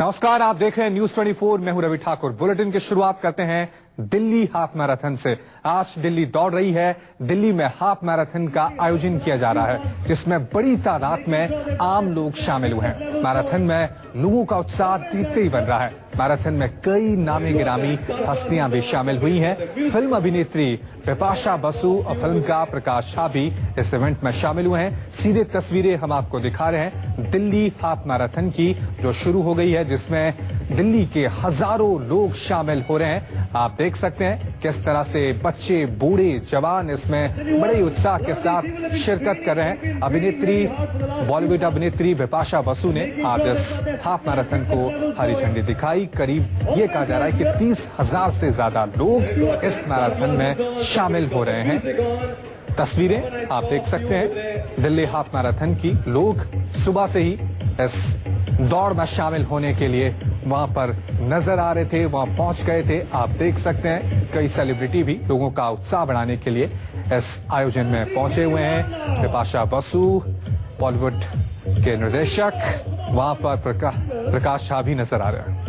नमस्कार, आप देख रहे हैं न्यूज 24। मैं हूं रवि ठाकुर। बुलेटिन की शुरुआत करते हैं दिल्ली हाफ मैराथन से। आज दिल्ली दौड़ रही है। दिल्ली में हाफ मैराथन का आयोजन किया जा रहा है, जिसमें बड़ी तादाद में आम लोग शामिल हुए हैं। मैराथन में लोगों का उत्साह देखते ही बन रहा है। मैराथन में कई नामी गिरामी हस्तियां भी शामिल हुई हैं। फिल्म अभिनेत्री बिपाशा बसु और फिल्मकार प्रकाश झा भी इस इवेंट में शामिल हुए हैं। सीधे तस्वीरें हम आपको दिखा रहे हैं दिल्ली हाफ मैराथन की, जो शुरू हो गई है, जिसमें दिल्ली के हजारों लोग शामिल हो रहे हैं। आप देख सकते हैं किस तरह से बच्चे, बूढ़े, जवान इसमें बड़े उत्साह के साथ शिरकत कर रहे हैं। बॉलीवुड अभिनेत्री बिपाशा बसु ने आज इस हाफ मैराथन को हरी झंडी दिखाई। करीब ये कहा जा रहा है कि 30,000 से ज्यादा लोग इस मैराथन में शामिल हो रहे हैं। तस्वीरें आप देख सकते हैं दिल्ली हाफ मैराथन की। लोग सुबह से ही इस दौड़ में शामिल होने के लिए वहां पर नजर आ रहे थे, वहां पहुंच गए थे। आप देख सकते हैं कई सेलिब्रिटी भी लोगों का उत्साह बढ़ाने के लिए इस आयोजन में पहुंचे हुए हैं। बिपाशा बसु, बॉलीवुड के निर्देशक, वहां पर प्रकाश झा भी नजर आ रहे हैं।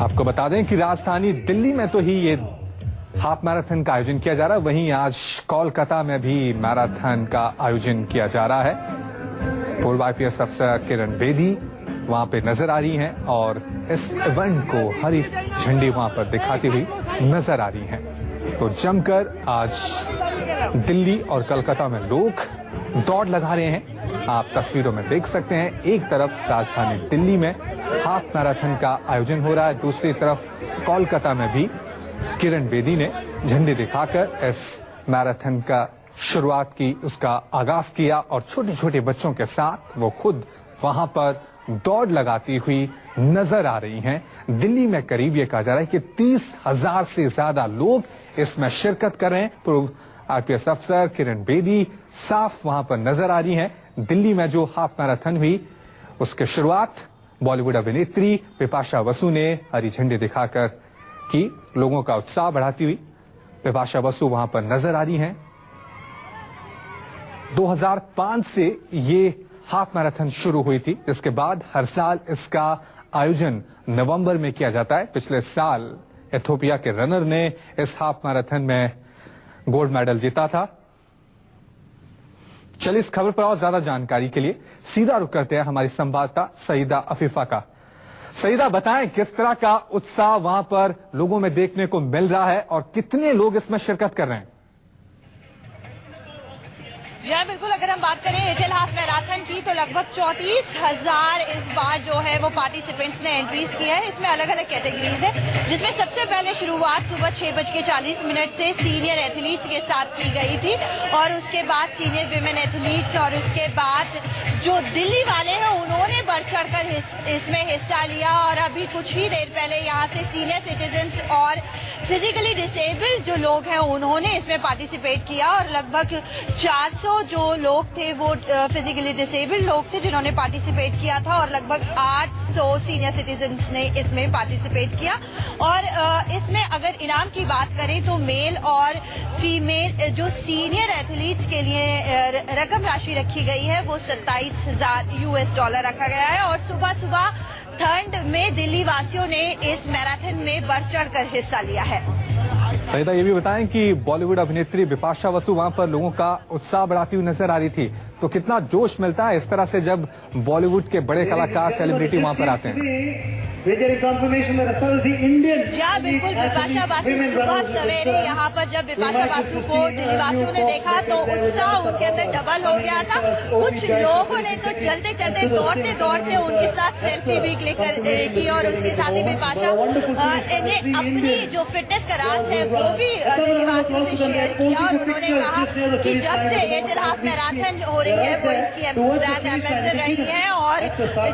आपको बता दें कि राजधानी दिल्ली में तो ही ये हाफ मैराथन का आयोजन किया जा रहा है, वहीं आज कोलकाता में भी मैराथन का आयोजन किया जा रहा है। पूर्व आईपीएस अफसर किरण बेदी वहां पे नजर आ रही हैं और इस इवेंट को हरी झंडी वहां पर दिखाती हुई नजर आ रही हैं। तो जमकर आज दिल्ली और कोलकाता में लोग दौड़ लगा रहे हैं। आप तस्वीरों में देख सकते हैं, एक तरफ राजधानी दिल्ली में हाफ मैराथन का आयोजन हो रहा है, दूसरी तरफ कोलकाता में भी किरण बेदी ने झंडे दिखाकर इस मैराथन का शुरुआत की, उसका आगाज किया और छोटे छोटे बच्चों के साथ वो खुद वहां पर दौड़ लगाती हुई नजर आ रही हैं। दिल्ली में करीब ये कहा जा रहा है कि 30,000 से ज्यादा लोग इसमें शिरकत कर रहे हैं। पूर्व आईपीएस अफसर किरण बेदी साफ वहां पर नजर आ रही हैं। दिल्ली में जो हाफ मैराथन हुई उसकी शुरुआत बॉलीवुड अभिनेत्री बिपाशा बसु ने हरी झंडी दिखाकर की, लोगों का उत्साह बढ़ाती हुई बिपाशा बसु वहां पर नजर आ रही हैं। 2005 से ये हाफ मैराथन शुरू हुई थी, जिसके बाद हर साल इसका आयोजन नवंबर में किया जाता है। पिछले साल इथियोपिया के रनर ने इस हाफ मैराथन में गोल्ड मेडल जीता था। चलिए इस खबर पर और ज्यादा जानकारी के लिए सीधा रुख करते हैं हमारी संवाददाता सईदा अफीफा का। सईदा, बताएं किस तरह का उत्साह वहां पर लोगों में देखने को मिल रहा है और कितने लोग इसमें शिरकत कर रहे हैं? जी हाँ, बिल्कुल। अगर हम बात करें एयरटेल हाफ मैराथन की तो लगभग 34,000 इस बार जो है वो पार्टिसिपेंट्स ने एंट्रीज किया है। इसमें अलग अलग कैटेगरीज है, जिसमें सबसे पहले शुरुआत सुबह 6:40 से सीनियर एथलीट्स के साथ की गई थी और उसके बाद सीनियर विमेन एथलीट्स और उसके बाद जो दिल्ली वाले हैं उन्होंने बढ़ चढ़कर इसमें हिस्सा लिया। और अभी कुछ ही देर पहले यहाँ से सीनियर सिटीजन्स और फिजिकली डिसेबल्ड जो लोग हैं उन्होंने इसमें पार्टिसिपेट किया और लगभग 400 जो लोग थे वो फिजिकली डिसेबल्ड लोग थे जिन्होंने पार्टिसिपेट किया था और लगभग 800 सीनियर सिटीजन्स ने इसमें पार्टिसिपेट किया। और इसमें अगर इनाम की बात करें तो मेल और फीमेल जो सीनियर एथलीट्स के लिए रकम राशि रखी गई है वो $27,000 रखा गया है। और सुबह सुबह ठंड में दिल्ली वासियों ने इस मैराथन में बढ़ चढ़कर हिस्सा लिया है। सईदा, ये भी बताएं कि बॉलीवुड अभिनेत्री बिपाशा बसु वहां पर लोगों का उत्साह बढ़ाती हुई नजर आ रही थी, तो कितना जोश मिलता है इस तरह से जब बॉलीवुड के बड़े कलाकार, सेलिब्रिटी वहां पर आते हैं? जी बिल्कुल। बिपाशा बासु सुबह सवेरे यहाँ पर जब बिपाशा बासु को दिल्ली वासियों ने देखा तो उत्साह उनके अंदर डबल हो गया था। कुछ लोगों ने तो चलते चलते दौड़ते दौड़ते उनके साथ सेल्फी भी क्लिक की और उसके साथ ही बिपाशा ने अपनी जो फिटनेस का राज है वो भी दिल्ली वासियों से शेयर किया और उन्होंने कहा कि जब से एयरटेल हाफ मैराथन हो रही है वो इसकी ब्रांड एम्बेसडर रही है और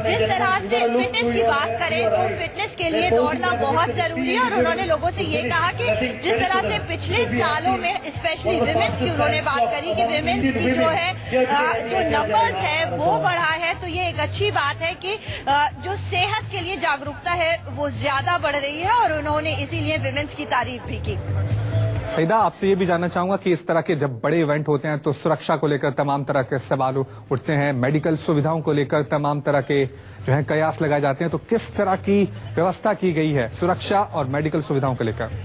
जिस तरह से फिटनेस की बात करें तो फिटनेस के लिए दौड़ना बहुत जरूरी है। और उन्होंने लोगों से ये कहा कि जिस तरह से पिछले सालों में स्पेशली विमेंस की उन्होंने बात करी कि विमेंस की जो है जो नंबर्स है वो बढ़ा है, तो ये एक अच्छी बात है कि जो सेहत के लिए जागरूकता है वो ज्यादा बढ़ रही है और उन्होंने इसीलिए विमेंस की तारीफ भी की। सईदा, आपसे ये भी जानना चाहूंगा कि इस तरह के जब बड़े इवेंट होते हैं तो सुरक्षा को लेकर तमाम तरह के सवाल उठते हैं, मेडिकल सुविधाओं को लेकर तमाम तरह के जो है कयास लगाए जाते हैं, तो किस तरह की व्यवस्था की गई है सुरक्षा और मेडिकल सुविधाओं को लेकर?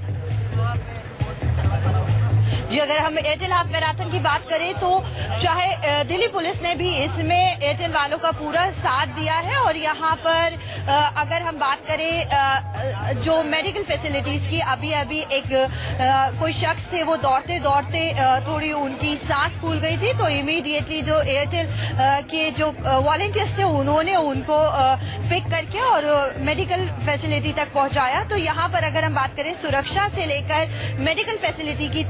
जी, अगर हम एयरटेल हाफ मैराथन की बात करें तो चाहे दिल्ली पुलिस ने भी इसमें एयरटेल वालों का पूरा साथ दिया है और यहाँ पर अगर हम बात करें जो मेडिकल फैसिलिटीज की, अभी एक कोई शख्स थे, वो दौड़ते दौड़ते थोड़ी उनकी सांस फूल गई थी, तो इमीडिएटली जो एयरटेल के जो वॉलंटियर्स थे उन्होंने उनको पिक करके और मेडिकल फैसिलिटी तक पहुँचाया। तो यहाँ पर अगर हम बात करें सुरक्षा से लेकर मेडिकल फैसिलिटी की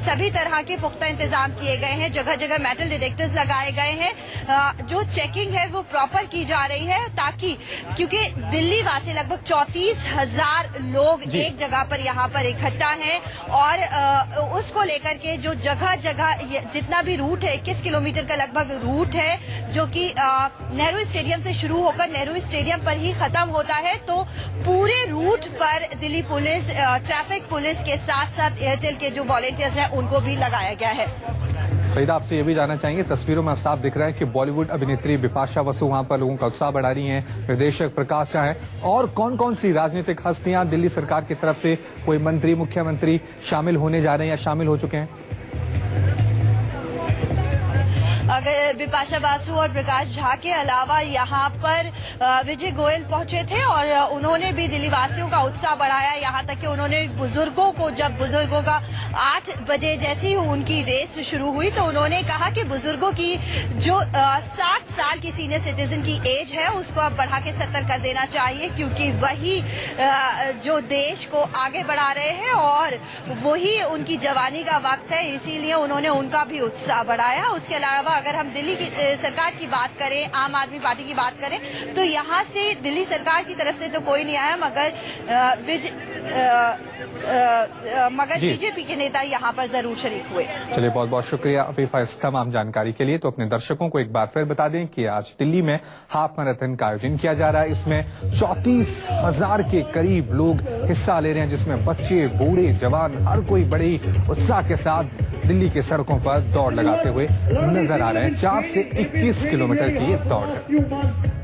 सभी तरह के पुख्ता इंतजाम किए गए हैं। जगह जगह मेटल डिटेक्टर्स लगाए गए हैं। जो चेकिंग है वो प्रॉपर की जा रही है, ताकि क्योंकि दिल्ली वासी लगभग 34,000 लोग एक जगह पर यहाँ पर इकट्ठा हैं और उसको लेकर के जो जगह जगह जितना भी रूट है, 21 किलोमीटर का लगभग रूट है, जो कि नेहरू स्टेडियम से शुरू होकर नेहरू स्टेडियम पर ही खत्म होता है। तो पूरे रूट पर दिल्ली पुलिस, ट्रैफिक पुलिस के साथ साथ एयरटेल के जो वॉलंटियर्स हैं उनको भी लगाया गया है। सईदा, आपसे ये भी जानना चाहेंगे, तस्वीरों में साफ दिख रहा है कि बॉलीवुड अभिनेत्री बिपाशा बसु वहां पर लोगों का उत्साह बढ़ा रही हैं, निर्देशक प्रकाश झा हैं, और कौन कौन सी राजनीतिक हस्तियां दिल्ली सरकार की तरफ से, कोई मंत्री, मुख्यमंत्री शामिल होने जा रहे हैं या शामिल हो चुके हैं? अगर बिपाशा बासु और प्रकाश झा के अलावा यहाँ पर विजय गोयल पहुंचे थे और उन्होंने भी दिल्ली वासियों का उत्साह बढ़ाया। यहाँ तक कि उन्होंने बुजुर्गों को, जब बुजुर्गों का 8 बजे जैसे ही उनकी रेस शुरू हुई, तो उन्होंने कहा कि बुजुर्गों की जो 60 साल की सीनियर सिटीजन की एज है उसको अब बढ़ा के 70 कर देना चाहिए, क्योंकि वही जो देश को आगे बढ़ा रहे हैं और वही उनकी जवानी का वक्त है, इसीलिए उन्होंने उनका भी उत्साह बढ़ाया। उसके अलावा अगर हम दिल्ली की सरकार की बात करें, आम आदमी पार्टी की बात करें, तो यहाँ से दिल्ली सरकार की तरफ से तो कोई नहीं आया, मगर बीजेपी के नेता यहाँ पर जरूर शरीक हुए। चलिए, बहुत बहुत शुक्रिया अफीफा इस तमाम जानकारी के लिए। तो अपने दर्शकों को एक बार फिर बता दें कि आज दिल्ली में हाफ मैराथन का आयोजन किया जा रहा है। इसमें 34,000 के करीब लोग हिस्सा ले रहे हैं, जिसमें बच्चे, बूढ़े, जवान, हर कोई बड़े उत्साह के साथ दिल्ली के सड़कों पर दौड़ लगाते हुए नजर आ रहे हैं। 4 से 21 किलोमीटर की ये दौड़ है।